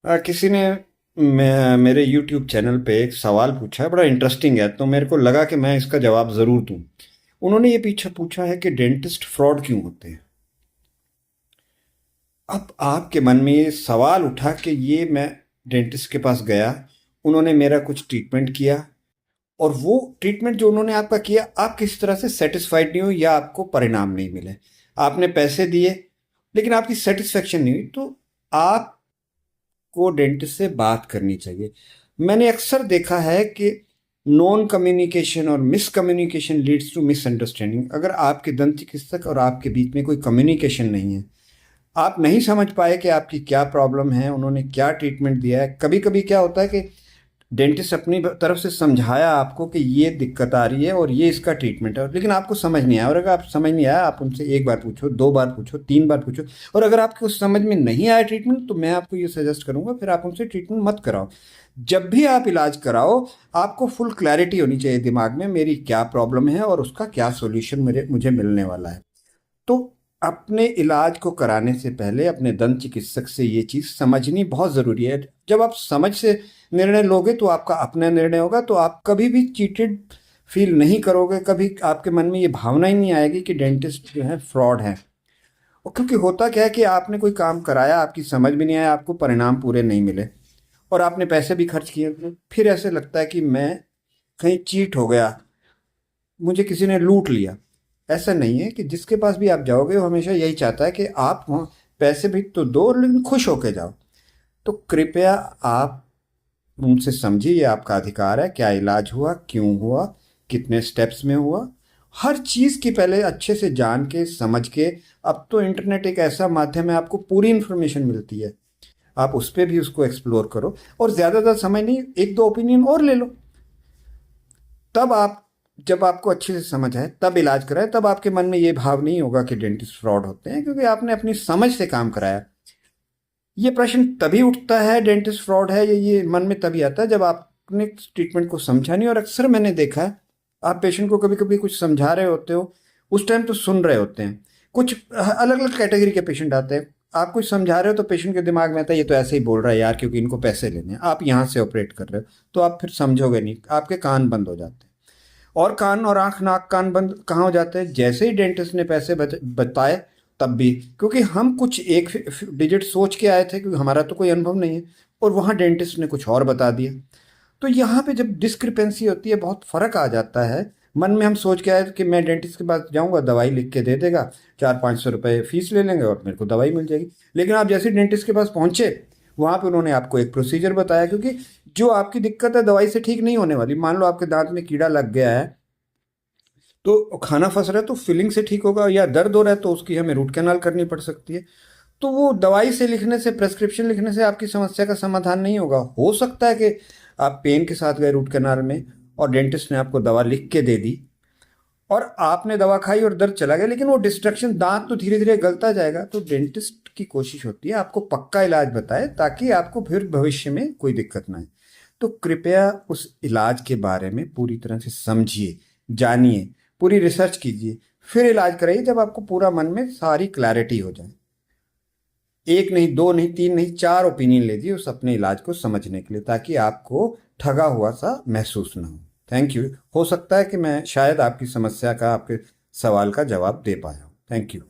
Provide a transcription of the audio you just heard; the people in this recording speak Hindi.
किसी ने मेरे YouTube चैनल पे एक सवाल पूछा है, बड़ा इंटरेस्टिंग है, तो मेरे को लगा कि मैं इसका जवाब ज़रूर दूं। उन्होंने ये पीछे पूछा है कि डेंटिस्ट फ्रॉड क्यों होते हैं। अब आपके मन में ये सवाल उठा कि ये मैं डेंटिस्ट के पास गया, उन्होंने मेरा कुछ ट्रीटमेंट किया, और वो ट्रीटमेंट जो उन्होंने आपका किया, आप किसी तरह से सेटिस्फाइड नहीं हो या आपको परिणाम नहीं मिले। आपने पैसे दिए लेकिन आपकी सेटिस्फेक्शन नहीं हुई, तो आप को डेंटिस्ट से बात करनी चाहिए। मैंने अक्सर देखा है कि नॉन कम्युनिकेशन और miscommunication leads to misunderstanding. अगर आपके दंत चिकित्सक और आपके बीच में कोई कम्युनिकेशन नहीं है, आप नहीं समझ पाए कि आपकी क्या प्रॉब्लम है, उन्होंने क्या ट्रीटमेंट दिया है। कभी कभी क्या होता है कि डेंटिस्ट अपनी तरफ से समझाया आपको कि ये दिक्कत आ रही है और ये इसका ट्रीटमेंट है, लेकिन आपको समझ नहीं आया। और अगर आप समझ नहीं आया, आप उनसे एक बार पूछो, दो बार पूछो, तीन बार पूछो, और अगर आपको समझ में नहीं आया ट्रीटमेंट, तो मैं आपको ये सजेस्ट करूंगा फिर आप उनसे ट्रीटमेंट मत कराओ। जब भी आप इलाज कराओ, आपको फुल क्लैरिटी होनी चाहिए दिमाग में, मेरी क्या प्रॉब्लम है और उसका क्या सोल्यूशन मुझे मिलने वाला है। तो अपने इलाज को कराने से पहले अपने दंत चिकित्सक से ये चीज़ समझनी बहुत ज़रूरी है। जब आप समझ से निर्णय लोगे तो आपका अपना निर्णय होगा, तो आप कभी भी चीटेड फील नहीं करोगे। कभी आपके मन में ये भावना ही नहीं आएगी कि डेंटिस्ट जो है फ्रॉड है। और क्योंकि होता क्या है कि आपने कोई काम कराया, आपकी समझ में नहीं आया, आपको परिणाम पूरे नहीं मिले, और आपने पैसे भी खर्च किए, फिर ऐसे लगता है कि मैं कहीं चीट हो गया, मुझे किसी ने लूट लिया। ऐसा नहीं है कि जिसके पास भी आप जाओगे वो हमेशा यही चाहता है कि आप वहाँ पैसे भी तो दो लेकिन खुश होके जाओ। तो कृपया आप उनसे समझिए, ये आपका अधिकार है, क्या इलाज हुआ, क्यों हुआ, कितने स्टेप्स में हुआ, हर चीज़ की पहले अच्छे से जान के समझ के। अब तो इंटरनेट एक ऐसा माध्यम है, आपको पूरी इन्फॉर्मेशन मिलती है, आप उस पर भी उसको एक्सप्लोर करो, और ज़्यादातर समय नहीं, एक दो ओपिनियन और ले लो। तब आप, जब आपको अच्छे से समझ आए तब इलाज कराए, तब आपके मन में ये भाव नहीं होगा कि डेंटिस्ट फ्रॉड होते हैं, क्योंकि आपने अपनी समझ से काम कराया। ये प्रश्न तभी उठता है डेंटिस्ट फ्रॉड है, ये मन में तभी आता है जब आपने ट्रीटमेंट को समझा नहीं। और अक्सर मैंने देखा है, आप पेशेंट को कभी कभी कुछ समझा रहे होते हो, उस टाइम तो सुन रहे होते हैं। कुछ अलग अलग कैटेगरी के पेशेंट आते हैं, आप कुछ समझा रहे हो तो पेशेंट के दिमाग में आता है ये तो ऐसे ही बोल रहा है यार, क्योंकि इनको पैसे लेने हैं। आप यहाँ से ऑपरेट कर रहे हो तो आप फिर समझोगे नहीं, आपके कान बंद हो जाते हैं। और कान और आंख नाक कान बंद कहाँ हो जाते हैं, जैसे ही डेंटिस्ट ने पैसे बताए तब भी, क्योंकि हम कुछ एक डिजिट सोच के आए थे, क्योंकि हमारा तो कोई अनुभव नहीं है, और वहाँ डेंटिस्ट ने कुछ और बता दिया। तो यहाँ पे जब डिस्क्रिपेंसी होती है, बहुत फ़र्क आ जाता है। मन में हम सोच के आए कि मैं डेंटिस्ट के पास जाऊंगा, दवाई लिख के दे देगा, 400-500 रुपये फीस ले लेंगे और मेरे को दवाई मिल जाएगी। लेकिन आप जैसे डेंटिस्ट के पास पहुंचे, वहाँ पे उन्होंने आपको एक प्रोसीजर बताया, क्योंकि जो आपकी दिक्कत है दवाई से ठीक नहीं होने वाली। मान लो आपके दांत में कीड़ा लग गया है, तो खाना फंस रहा है तो फिलिंग से ठीक होगा, या दर्द हो रहा है तो उसकी हमें रूट कैनाल करनी पड़ सकती है। तो वो दवाई से लिखने से, प्रेस्क्रिप्शन लिखने से आपकी समस्या का समाधान नहीं होगा। हो सकता है कि आप पेन के साथ गए रूट कैनाल में और डेंटिस्ट ने आपको दवा लिख के दे दी, और आपने दवा खाई और दर्द चला गया, लेकिन वो डिस्ट्रक्शन, दांत तो धीरे धीरे गलता जाएगा। तो डेंटिस्ट की कोशिश होती है आपको पक्का इलाज बताए, ताकि आपको फिर भविष्य में कोई दिक्कत ना आए। तो कृपया उस इलाज के बारे में पूरी तरह से समझिए, जानिए, पूरी रिसर्च कीजिए, फिर इलाज कराइए जब आपको पूरा मन में सारी क्लैरिटी हो जाए। एक नहीं, दो नहीं, तीन नहीं, चार ओपिनियन लीजिए उस अपने इलाज को समझने के लिए, ताकि आपको ठगा हुआ सा महसूस ना हो। Thank you. हो सकता है कि मैं शायद आपकी समस्या का, आपके सवाल का जवाब दे पाया हूँ। Thank you.